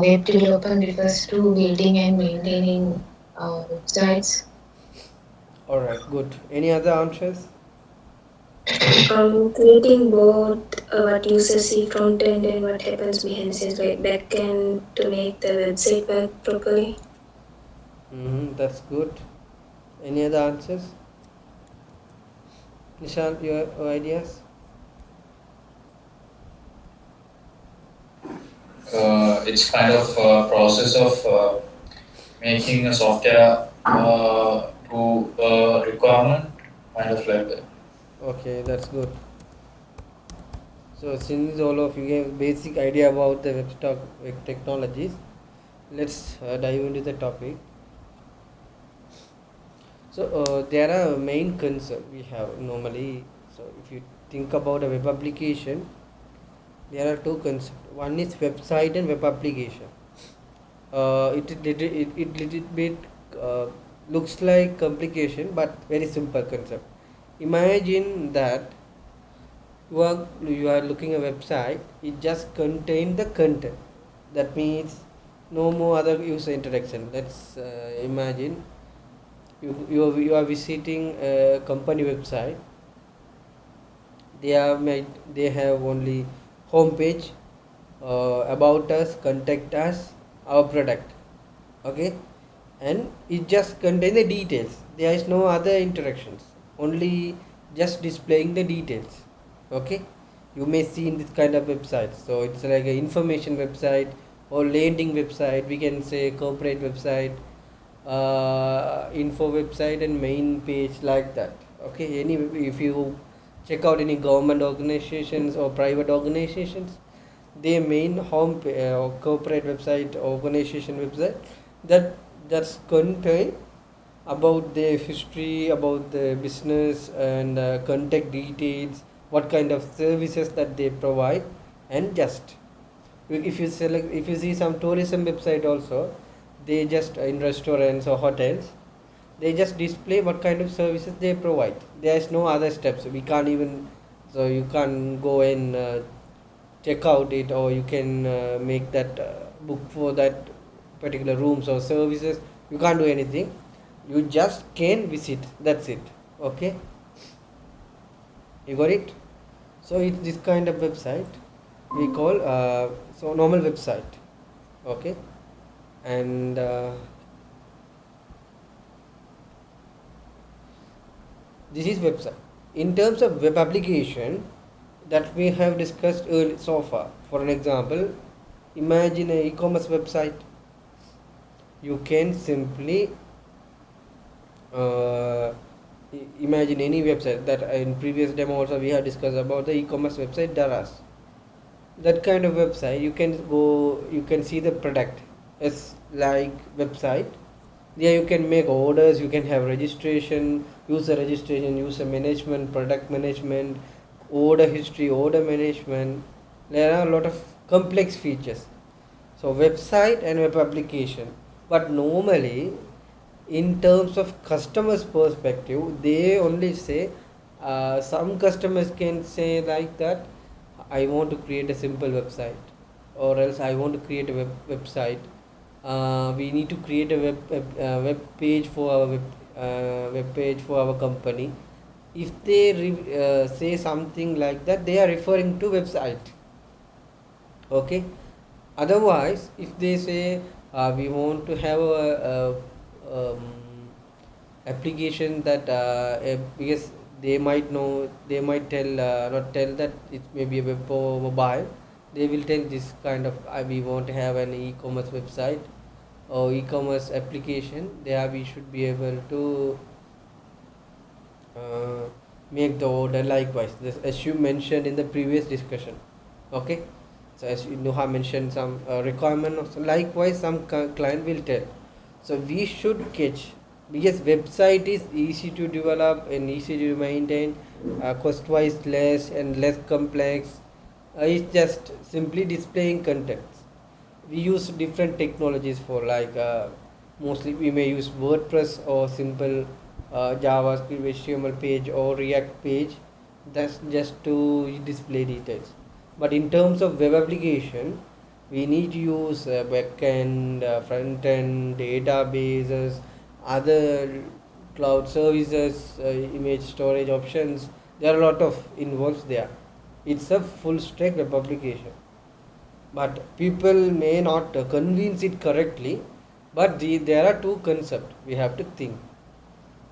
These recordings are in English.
web development refers to building and maintaining websites. All right, good. Any other answers? Creating both what users see front end and what happens behind the scenes back end to make the website work properly. That's good. Any other answers? Nishant, your ideas? It's kind of a process of making a software to requirement, kind of like that. Okay, that's good. So since all of you have basic idea about the web technologies, let's dive into the topic. So there are main concerns we have normally. So if you think about a web application, there are two concepts. One is website and web application. It little bit uh, looks like complication, but very simple concept. Imagine that you are looking a website. It just contain the content. That means no more other user interaction. Let's imagine you are visiting a company website. They have only homepage, about us, contact us, our product. Okay, and it just contain the details. There is no other interactions, only just displaying the details. Okay, you may see in this kind of website. So it's like an information website or landing website, we can say corporate website, info website and main page, like that. Okay, any if you check out any government organizations or private organizations, their main or corporate website, organization website, that that's contain about their history, about the business, and contact details, what kind of services that they provide. And just if you see some tourism website also, they just in restaurants or hotels, they just display what kind of services they provide. There is no other steps, we can't even, so you can go and check out it, or you can make that book for that particular rooms or services. You can't do anything, you just can visit, that's it. Okay, you got it. So it's this kind of website we call so normal website. Okay, and this is website. In terms of web application that we have discussed early so far, for an example, imagine an e-commerce website. You can simply uh, imagine any website that in previous demo also we have discussed about the e-commerce website Daras. That kind of website, you can go, you can see the product as like website. There you can make orders, you can have registration, user management, product management, order history, order management. There are a lot of complex features. So website and web application. But normally, in terms of customers perspective, they only say, some customers can say like that, I want to create a simple website, or else I want to create a website. We need to create a web page for our web page for our company. If they say something like that, they are referring to website. Okay, otherwise if they say, we want to have a application that because they might tell, not tell that it may be a web or mobile. They will tell this kind of, we want to have an e-commerce website or e-commerce application. There we should be able to uh, make the order. Likewise, this, as you mentioned in the previous discussion. Okay, so as you Nuha mentioned some requirement also. Likewise, some client will tell. So we should catch, because website is easy to develop and easy to maintain, cost wise less and less complex. It's just simply displaying contents. We use different technologies for, like mostly we may use WordPress or simple JavaScript HTML page or React page. That's just to display details. But in terms of web application, We need to use backend, front end, databases, other cloud services, image storage options. There are a lot of involved there. It's a full stack web application, but people may not convince it correctly. But there are two concepts we have to think.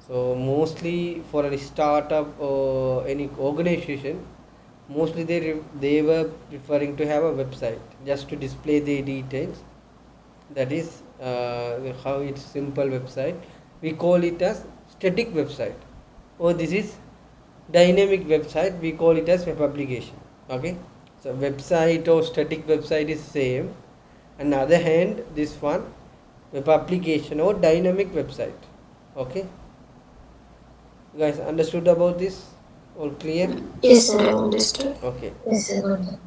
So mostly for a startup or any organization, mostly they were preferring to have a website just to display the details. That is how it's simple website. We call it as static website. Or this is dynamic website. We call it as web application. Okay. So website or static website is same. On the other hand, this one web application or dynamic website. Okay. Guys, understood about this? All clear? Yes, sir, I understood. Okay. Yes, sir, got it.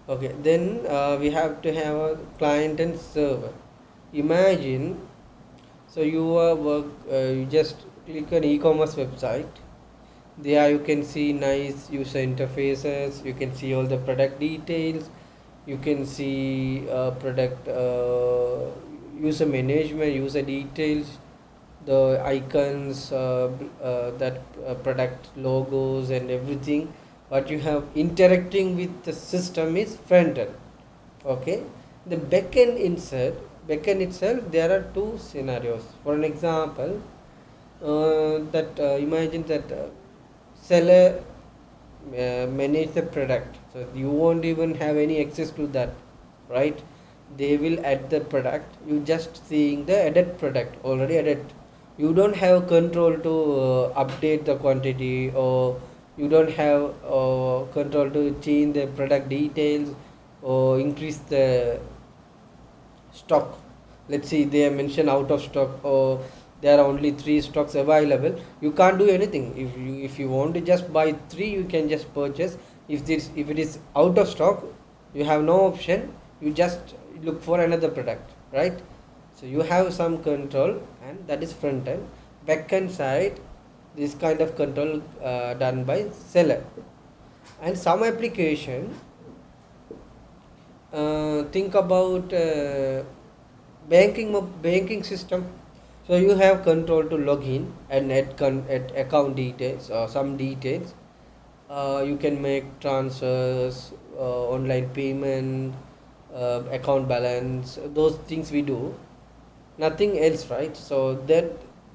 Okay, then we have to have a client and server. Imagine, so you are you just click an e-commerce website. There you can see nice user interfaces. You can see all the product details. You can see product user management, user details, the icons, that product logos and everything. What you have interacting with the system is front end. Okay, the backend itself, there are two scenarios. For an example, that imagine that seller manage the product, so you won't even have any access to that, right? They will add the product, you just seeing the added product already added. You don't have control to update the quantity, or you don't have control to change the product details or increase the stock. Let's see, they mention out of stock, or there are only 3 stocks available. You can't do anything. If you want to just buy 3, you can just purchase. If it is out of stock, you have no option. You just look for another product, right? So you have some control, and that is front end. Back end side, this kind of control done by seller. And some application, think about banking system. So you have control to log in and add account details or some details. You can make transfers, online payment, account balance, those things we do. Nothing else, right? So that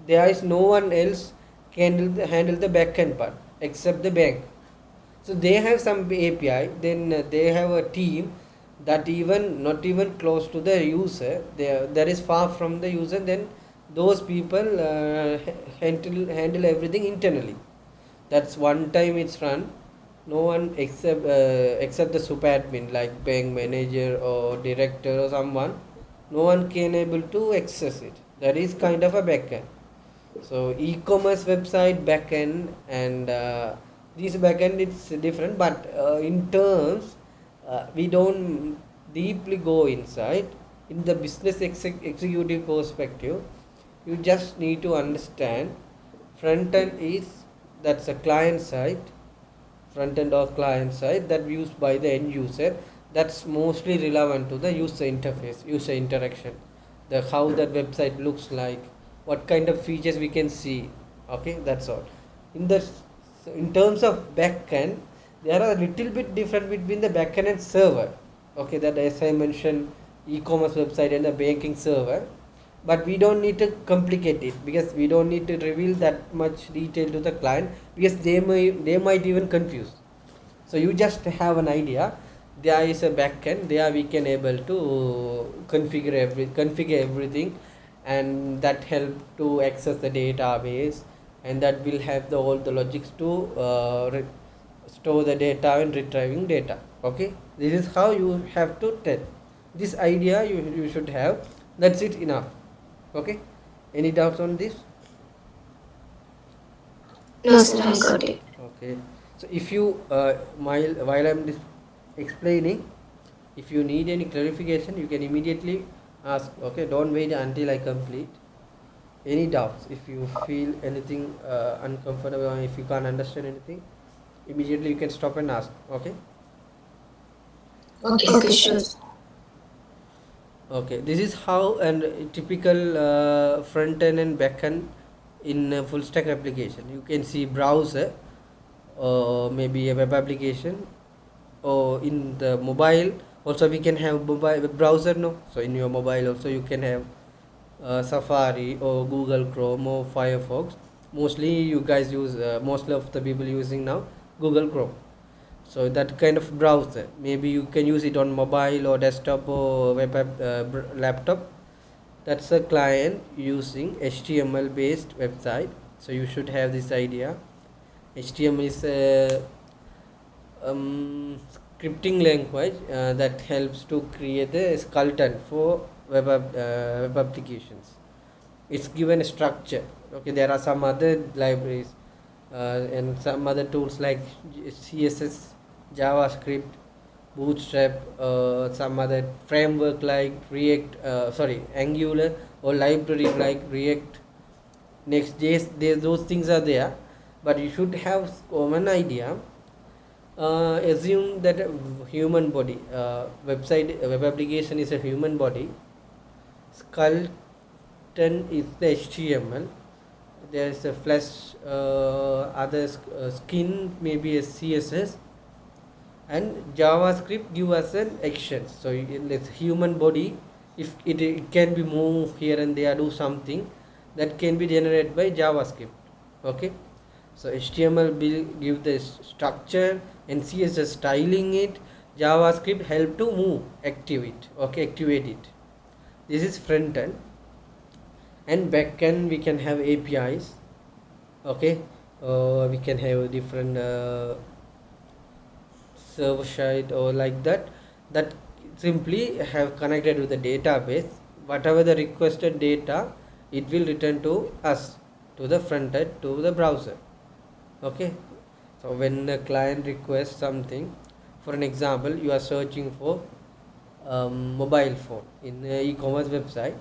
there is no one else can handle the backend part except the bank. So they have some API, then they have a team that even not even close to the user, there is far from the user, then those people handle everything internally. That's one time it's run, no one except the super admin like bank manager or director or someone, no one can able to access it. That is kind of a backend. So e-commerce website backend, and this backend it's different, but in terms we don't deeply go inside. In the business executive perspective, you just need to understand front end is, that's a client side, front end of client side that used by the end user. That's mostly relevant to the user interface, user interaction, the how that website looks like, what kind of features we can see. Okay, that's all. In terms of backend, there are a little bit different between the backend and server. Okay, that as I mentioned, e-commerce website and the banking server, but we don't need to complicate it, because we don't need to reveal that much detail to the client, because they might even confuse. So you just have an idea, there is a backend, there we can able to configure everything, and that help to access the database, and that will have all the logics to store the data and retrieving data. Okay, this is how you have to tell. This idea you should have. That's it, enough. Okay, any doubts on this? No, sir, I got it. Okay, so if you while I'm explaining, if you need any clarification, you can immediately ask. Okay, don't wait until I complete. Any doubts? If you feel anything uncomfortable, or if you can't understand anything, immediately you can stop and ask. Okay. Okay. Okay, sure. Okay, this is how a typical front end and back end in a full stack application. You can see browser, or maybe a web application, or in the mobile. Also, we can have mobile web browser, no? So in your mobile also you can have Safari or Google Chrome or Firefox. Mostly you guys use, most of the people using now Google Chrome. So that kind of browser, maybe you can use it on mobile or desktop or web app, laptop. That's a client using HTML based website. So you should have this idea. HTML is a scripting language that helps to create a skeleton for web applications. It's given a structure. Okay, there are some other libraries and some other tools like CSS, JavaScript, Bootstrap, some other framework like Angular, or library like React, Next.js. Those things are there, but you should have common idea. Assume that a human body, web application is a human body. Skeleton is the HTML. There is a flesh, skin, maybe a CSS, and JavaScript give us an action. So it's human body. If it can be moved here and there, do something that can be generated by JavaScript. Okay, so HTML will give the structure and CSS styling it. JavaScript help to move, activate it. This is front end. And back end we can have APIs. Okay, we can have different server side or like that simply have connected with the database. Whatever the requested data, it will return to us, to the front end, to the browser. Okay, so when the client requests something, for an example, you are searching for mobile phone in the e-commerce website.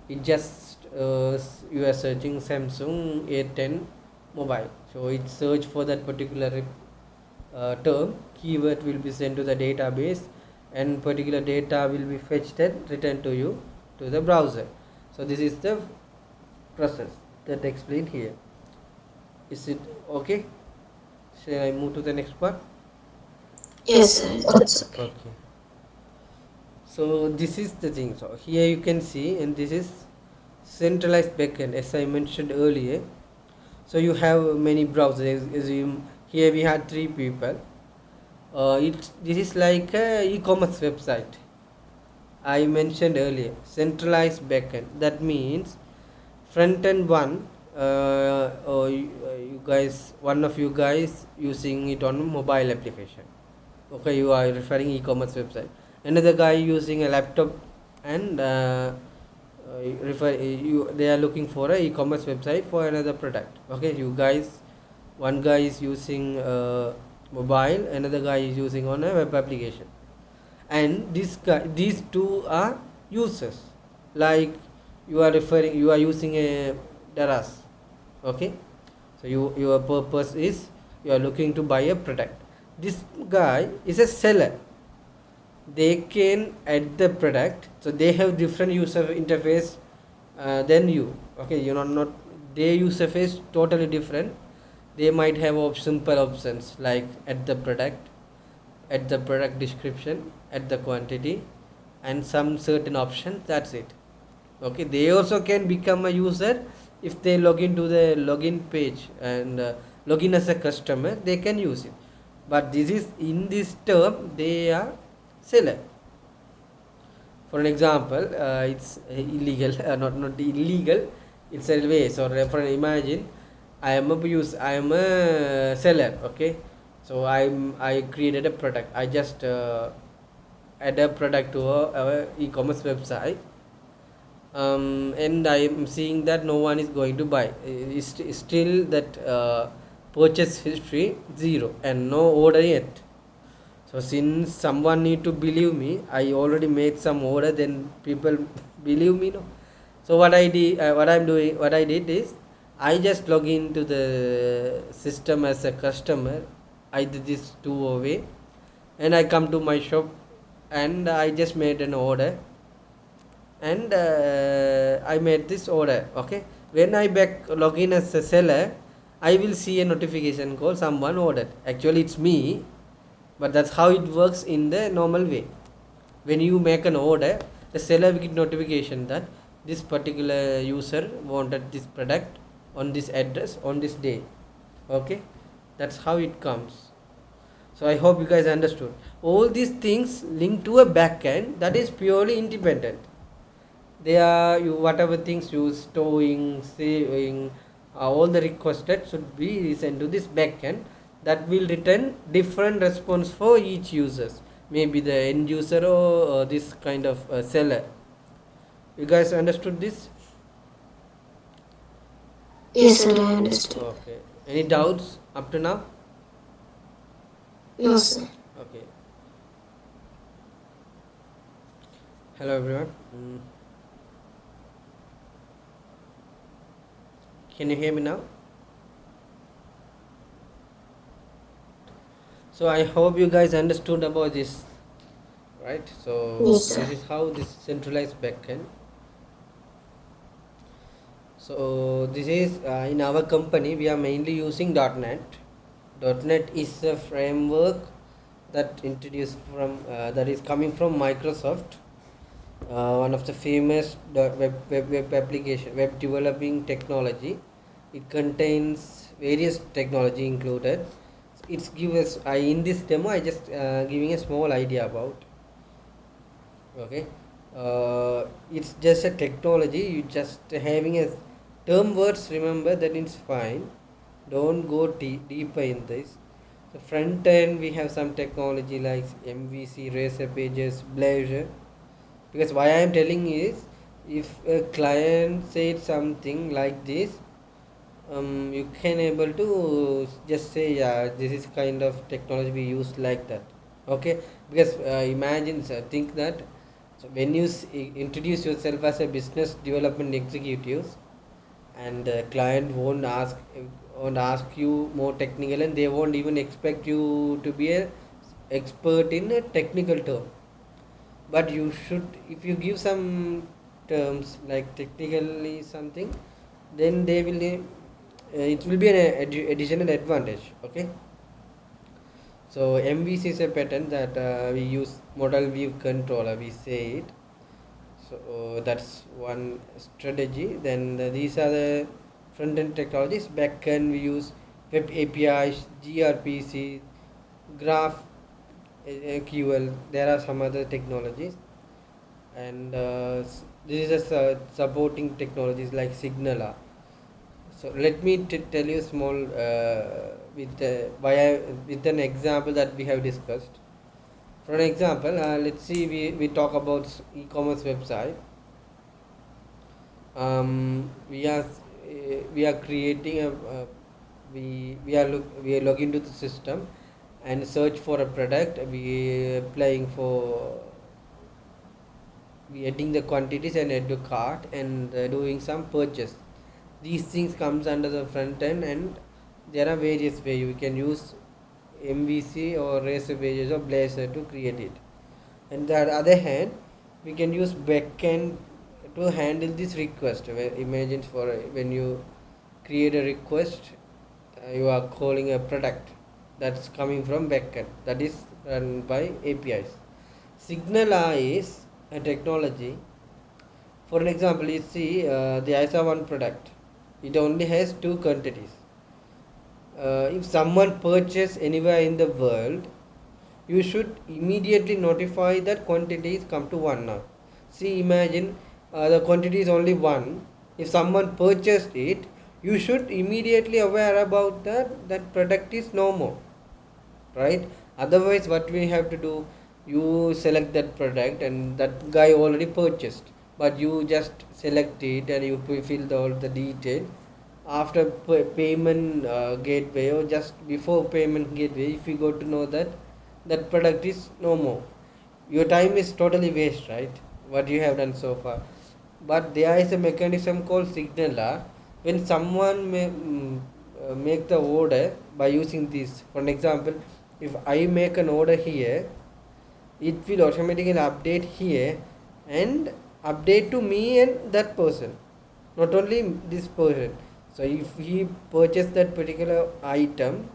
It just you are searching Samsung A10 mobile, so it search for that particular term. Keyword will be sent to the database, and particular data will be fetched and returned to you, to the browser. So this is the process that explained here. Is it okay? Shall I move to the next part? Yes, sir. That's okay. Okay, so this is the thing. So here you can see, and this is centralized backend, as I mentioned earlier. So you have many browsers. Assume here we had 3 people. This is like a e-commerce website. I mentioned earlier centralized backend. That means front end one, or you guys, one of you guys using it on a mobile application. Okay, you are referring e-commerce website. Another guy using a laptop, and they are looking for a e-commerce website for another product. Okay, you guys, one guy is using mobile, another guy is using on a web application, and these two are users. Like you are using a Daras. Okay, so your purpose is you are looking to buy a product. This guy is a seller. They can add the product, so they have different user interface than you. Okay, you know, not their user face totally different. They might have simple options like add the product, add the product description, add the quantity, and some certain options. That's it. Okay, they also can become a user if they log into the login page and login as a customer. They can use it, but this is, in this term, they are seller. For an example, it's illegal, not illegal, it's a way. So for an imagine, I am a seller. Okay, so I created a product. I just add a product to our e-commerce website, and I am seeing that no one is going to buy. It's still that purchase history 0 and no order yet. So since someone need to believe me, I already made some order, then people believe me, no. So what I did is I just log into the system as a customer. I did this 2 way, and I come to my shop and I just made an order, and I made this order. Okay, when I back log in as a seller, I will see a notification call someone ordered. Actually it's me, but that's how it works in the normal way. When you make an order, the seller will get notification that this particular user wanted this product on this address on this day. Okay, that's how it comes. So I hope you guys understood. All these things link to a backend that is purely independent. They are you whatever things you storing, saving, all the requested should be sent to this backend that will return different response for each users. Maybe the end user or this kind of seller. You guys understood this? Yes, sir, I understood. Okay. Any doubts up to now? No, sir. Okay. Hello everyone. Can you hear me now? So I hope you guys understood about this, right? So Yes, sir. this is how this centralized backend. So this is in our company we are mainly using .NET. .NET is a framework that introduced from that is coming from Microsoft, one of the famous web application web developing technology. It contains various technology included. It's give us in this demo I just giving a small idea about. Okay, it's just a technology. You just having a term words. Remember that it's fine. Don't go deeper in this. The front end we have some technology like MVC, Razor Pages, Blazor. Because why I am telling is, if a client said something like this, you can able to just say, yeah, this is kind of technology we use like that. Okay, because imagine, think that when you introduce yourself as a business development executives, and client won't ask you more technical, and they won't even expect you to be a expert in a technical term. But you should, if you give some terms like technically something, then they will it will be an additional advantage. Okay, so MVC is a pattern that we use model view controller, we say it. So that's one strategy. Then these are the front end technologies. Back end we use web APIs, gRPC, graph QL. There are some other technologies, and this is a supporting technologies like Signala. So let me tell you small with an example that we have discussed. For an example, let's see, we talk about e-commerce website. We are creating a we are log into the system and search for a product. We adding the quantities and add to cart and doing some purchase. These things comes under the front end, and there are various ways you can use MVC or Razor Pages or Blazor to create it. And the other hand, we can use backend to handle this request. Imagine for when you create a request, you are calling a product that's coming from backend, that is run by APIs. Signala is a technology. For an example, you see the ISA one product, it only has 2 quantities. If someone purchases anywhere in the world, you should immediately notify that quantity is come to 1 now. See, imagine the quantity is only 1. If someone purchased it, you should immediately aware about that product is no more, right? Otherwise, what we have to do, you select that product and that guy already purchased, but you just select it and you fill all the detail. After payment gateway or just before payment gateway, if you go to know that that product is no more, your time is totally waste, right? What you have done so far. But there is a mechanism called Signala. When someone make the order by using this, for an example, if I make an order here it will automatically update here and update to me and that person, not only this person. So if he purchased that particular item,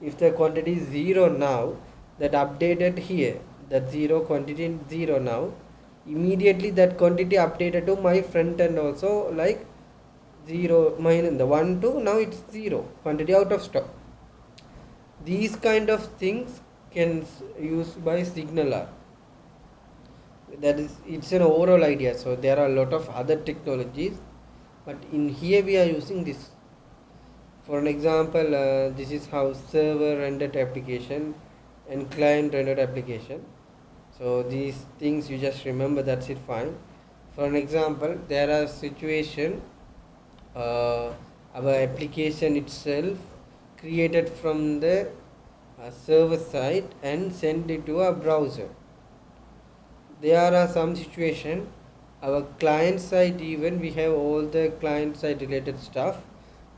if the quantity is 0 now, that updated here, that 0 quantity is 0 now, immediately that quantity updated to my front end also, like 0 minus the 1 to now it's 0 quantity out of stock. These kind of things can used by signaler. That is, it's an overall idea. So there are a lot of other technologies, but in here we are using this. For an example, this is how server rendered application and client rendered application. So these things you just remember, that's it, fine. For an example, there are situation our application itself created from the server side and send it to a browser. There are some situation our client side, even we have all the client side related stuff,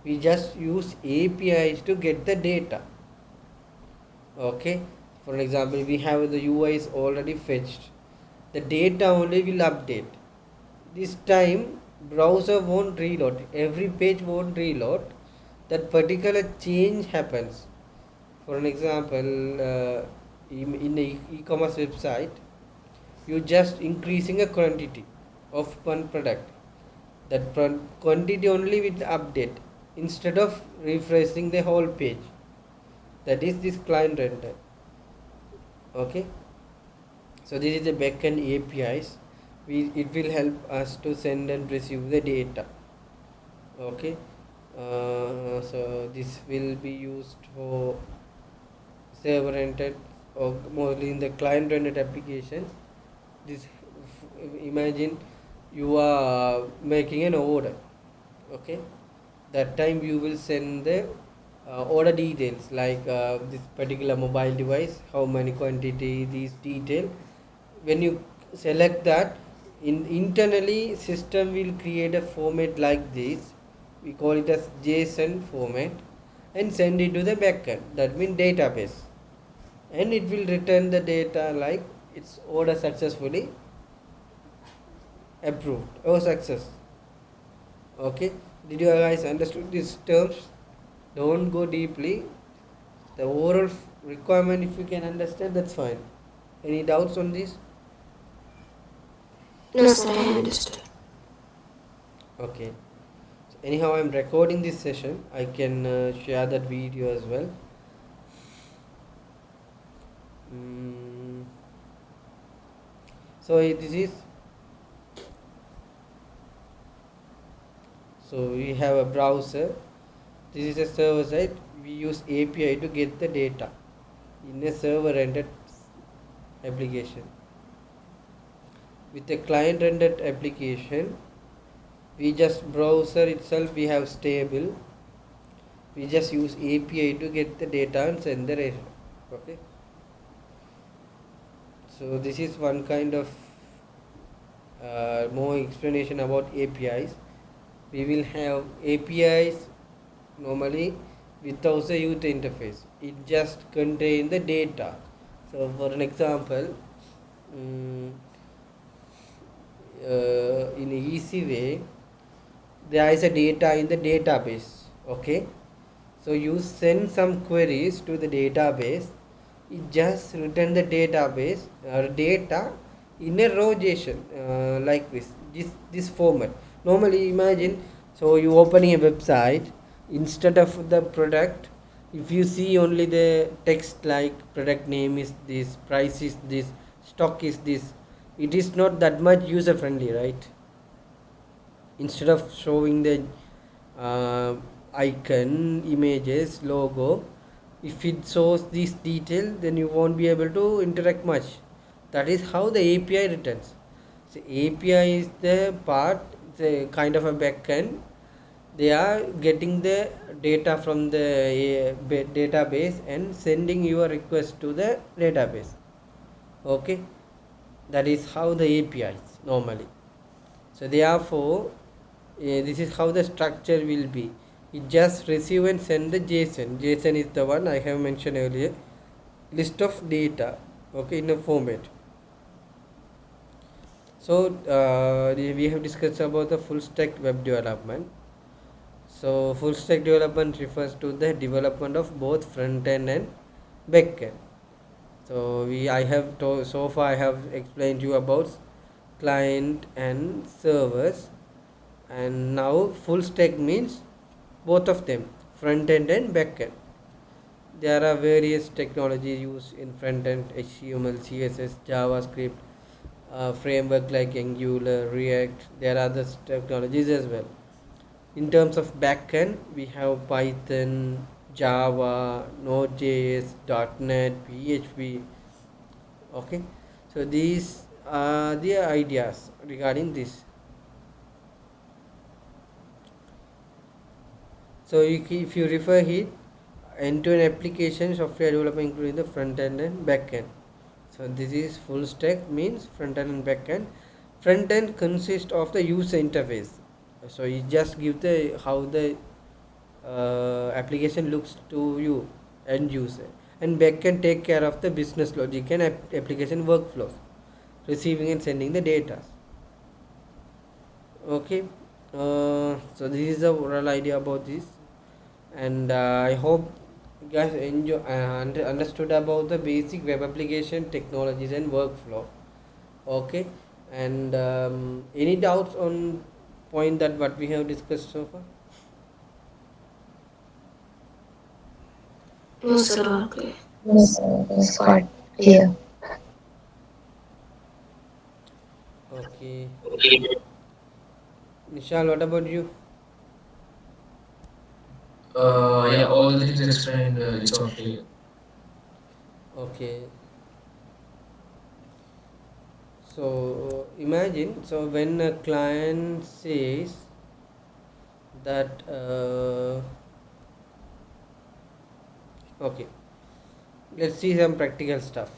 we just use APIs to get the data. Okay, for example, we have the UIs already fetched, the data only will update. This time browser won't reload, every page won't reload, that particular change happens. For an example, in the e-commerce website, you just increasing a quantity of one product, that quantity only will update instead of refreshing the whole page. That is this client render. Okay, so this is the backend APIs. It will help us to send and receive the data. Okay, so this will be used for server rendered or mostly in the client rendered application. This, imagine you are making an order. Okay, that time you will send the order details, like this particular mobile device, how many quantity, these detail. When you select that, internally system will create a format like this, we call it as JSON format, and send it to the backend, that means database, and it will return the data like it's order successfully approved or success. Okay, did you guys understood these terms? Don't go deeply, the overall requirement if you can understand, that's fine. Any doubts on this? No, sir, I understood. Okay, so anyhow, I'm recording this session, I can share that video as well. So this is, so we have a browser, this is a server side, we use API to get the data in a server rendered application. With a client rendered application, we just browser itself, we have stable, we just use API to get the data and send the data. Okay, so this is one kind of more explanation about APIs. We will have APIs normally without a user interface, it just contains the data. So for an example, in an easy way, there is a data in the database. Okay, so you send some queries to the database, it just return the database data in a row JSON, like this format. Normally imagine, so you opening a website, instead of the product, if you see only the text like product name is this, price is this, stock is this, it is not that much user friendly, right? Instead of showing the icon, images, logo, if it shows this detail, then you won't be able to interact much. That is how the API returns. So API is the part, the kind of a backend, they are getting the data from the database and sending your request to the database. Okay, that is how the API is normally. So therefore this is how the structure will be, it just receive and send the JSON. JSON is the one I have mentioned earlier, list of data, okay, in a format. So we have discussed about the full stack web development. So full stack development refers to the development of both front end and back end. So I have so far I have explained you about client and servers, and now full stack means both of them, front end and back end. There are various technologies used in front end: HTML, CSS, JavaScript, framework like Angular, React. There are other technologies as well. In terms of backend, we have Python, Java, Node.js, .NET, PHP. Okay, so these are the ideas regarding this. So if you refer here, end-to-end application software development including the front end and back end. So this is full stack, means front end and back end. Front end consists of the user interface. So you just give the how the application looks to you, end user, and back can take care of the business logic and application workflows, receiving and sending the data. Okay, so this is the overall idea about this, and I hope you guys enjoy understood about the basic web application technologies and workflow. Okay, and any doubts on point that what we have discussed so far? No, sir, all clear. Yes, it's quite clear. Okay, Nishal, what about you? Yeah, all the things explained, it's all clear. Okay, so imagine, so when a client says that okay, let's see some practical stuff.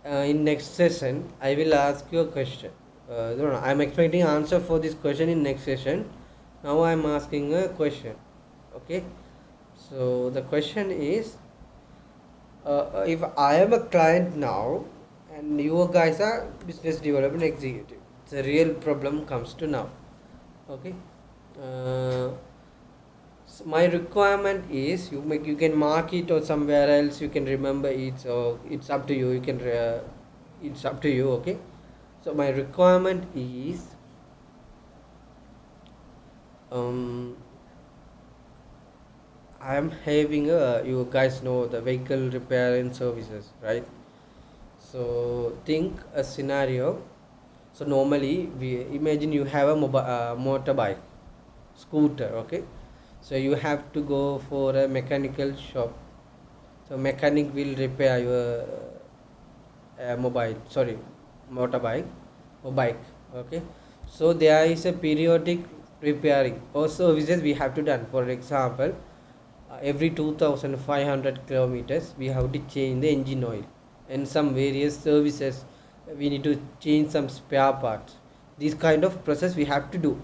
In next session I will ask you a question. No, I'm expecting answer for this question in next session. Now I'm asking a question. Okay, so the question is, if I am a client now and you guys are business development executive, the real problem comes to now. Okay, uh, so my requirement is you can mark it or somewhere else you can remember it, so it's up to you. You can it's up to you. Okay, so my requirement is um I am having a, you guys know the vehicle repair and services, right? So think a scenario. So normally we imagine you have a motorbike, scooter. Okay, so you have to go for a mechanical shop. So mechanic will repair your motorbike or bike. Okay, so there is a periodic repairing or services we have to done. For example, every 2500 kilometers we have to change the engine oil, and some various services we need to change some spare parts. This kind of process we have to do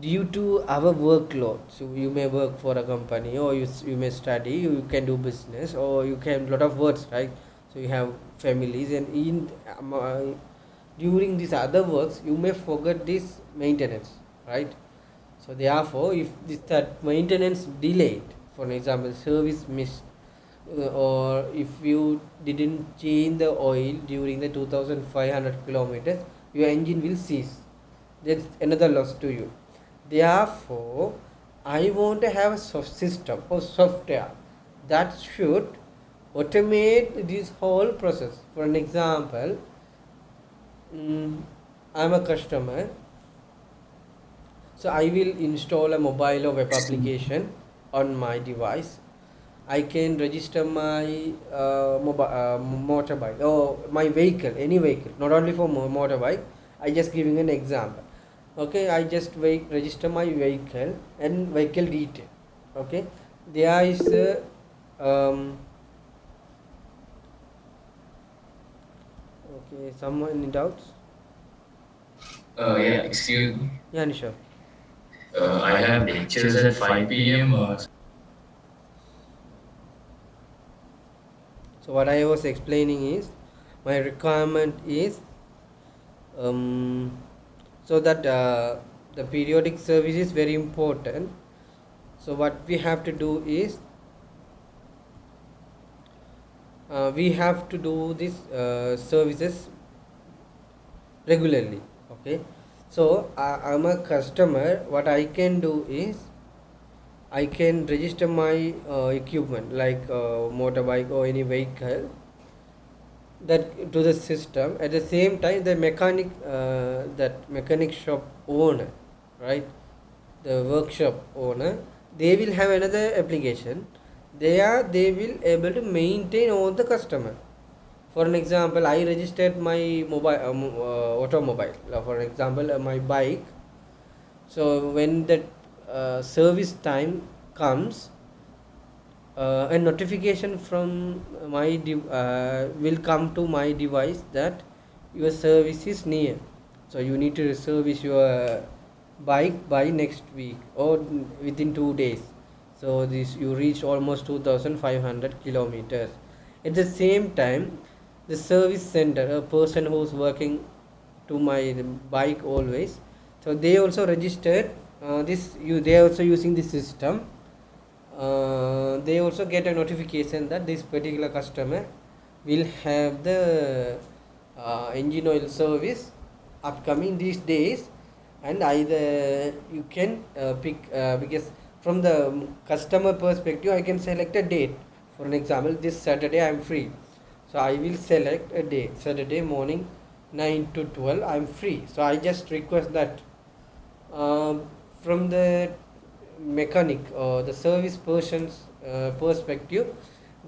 due to our workload. So you may work for a company, or you may study, you can do business, or you can lot of works, right? So you have families, and in during these other works you may forget this maintenance, right? So therefore if this that maintenance delayed, for an example service missed, or if you didn't change the oil during the 2500 kilometers, your engine will cease. That's another loss to you. Therefore I want to have a system or software that should automate this whole process. For an example, I'm a customer, so I will install a mobile or web application on my device. I can register my motorbike or my vehicle, any vehicle, not only for motorbike. I just giving an example. Okay, I just register my vehicle and vehicle detail. Okay, there is okay, someone in doubts? Yeah, excuse me. Yeah, Nisha. I have lectures at 5 p.m. So what I was explaining is, my requirement is so that the periodic service is very important. So what we have to do is we have to do these services regularly. Okay, so I'm a customer. What I can do is I can register my equipment like motorbike or any vehicle that to the system. At the same time, the mechanic that mechanic shop owner, right, the workshop owner, they will have another application. They will able to maintain all the customer. For an example, I registered my mobile automobile. For example, my bike. So when that service time comes, a notification from my will come to my device that your service is near. So you need to service your bike by next week or within 2 days. So this you reach almost 2500 kilometers. At the same time, the service center, a person who's working to my bike always, so they also registered they are also using the system. They also get a notification that this particular customer will have the engine oil service upcoming these days, and either you can pick because from the customer perspective I can select a date. For an example, this Saturday I am free, so I will select a day, Saturday morning 9 to 12 I am free. So I just request that from the mechanic or the service person's perspective,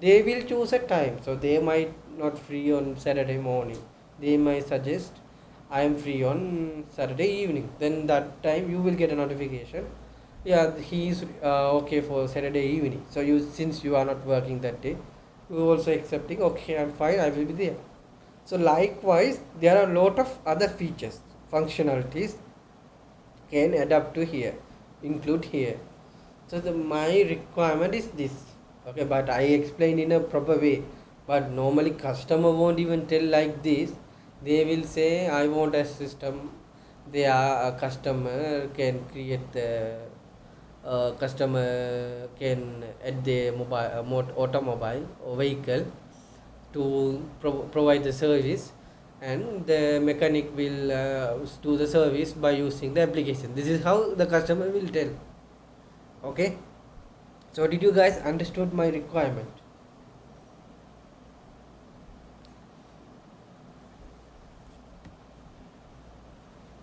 they will choose a time. So they might not free on Saturday morning, they might suggest I am free on Saturday evening. Then that time you will get a notification, yeah, he is okay for Saturday evening. So you, since you are not working that day, you also accepting, okay, I'm fine, I will be there. So likewise, there are a lot of other features, functionalities can adapt to here, include here. So my requirement is this. Okay, but I explain in a proper way. But normally customer won't even tell like this. They will say I want a system. They are a customer can create the customer can add the automobile or vehicle to provide the service, and the mechanic will do the service by using the application. This is how the customer will tell. Okay, so did you guys understood my requirement?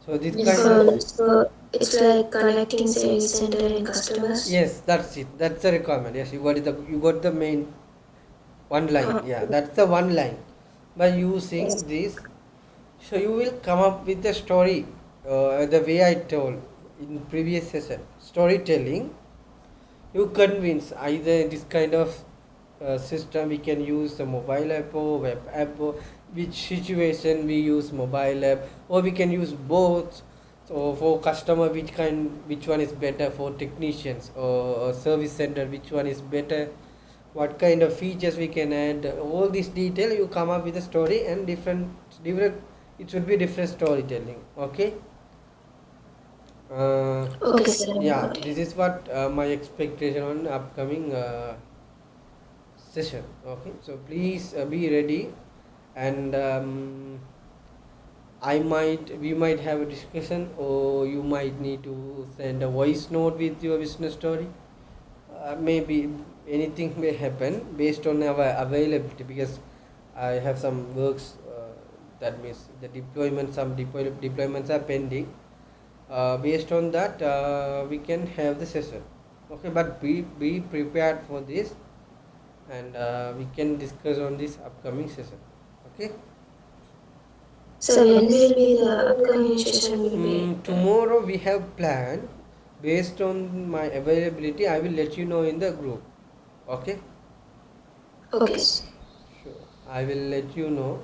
So this Yes, kind of, So it's like connecting service center and customers. yes, that's it, that's the requirement. Yes, you got the main one line. Yeah, that's the one line. By using this, so you will come up with the story the way I told in previous session. Storytelling, you convince either this kind of system we can use the mobile app or web app, or which situation we use mobile app, or we can use both. So for customer, which one is better, for technicians or service center, which one is better, what kind of features we can add, all this detail you come up with a story, and different it should be different storytelling. Okay, Okay, sir. yeah, this is what my expectation on upcoming session. Okay, so please be ready, and we might have a discussion, or you might need to send a voice note with your business story. Maybe anything may happen based on our availability, because I have some works, that means the deployments are pending. Based on that, we can have the session. Okay, but be prepared for this, and we can discuss on this upcoming session. Okay. So when will be the upcoming session will be? Tomorrow we have planned. Based on my availability, I will let you know in the group. Okay. Okay. Sure, I will let you know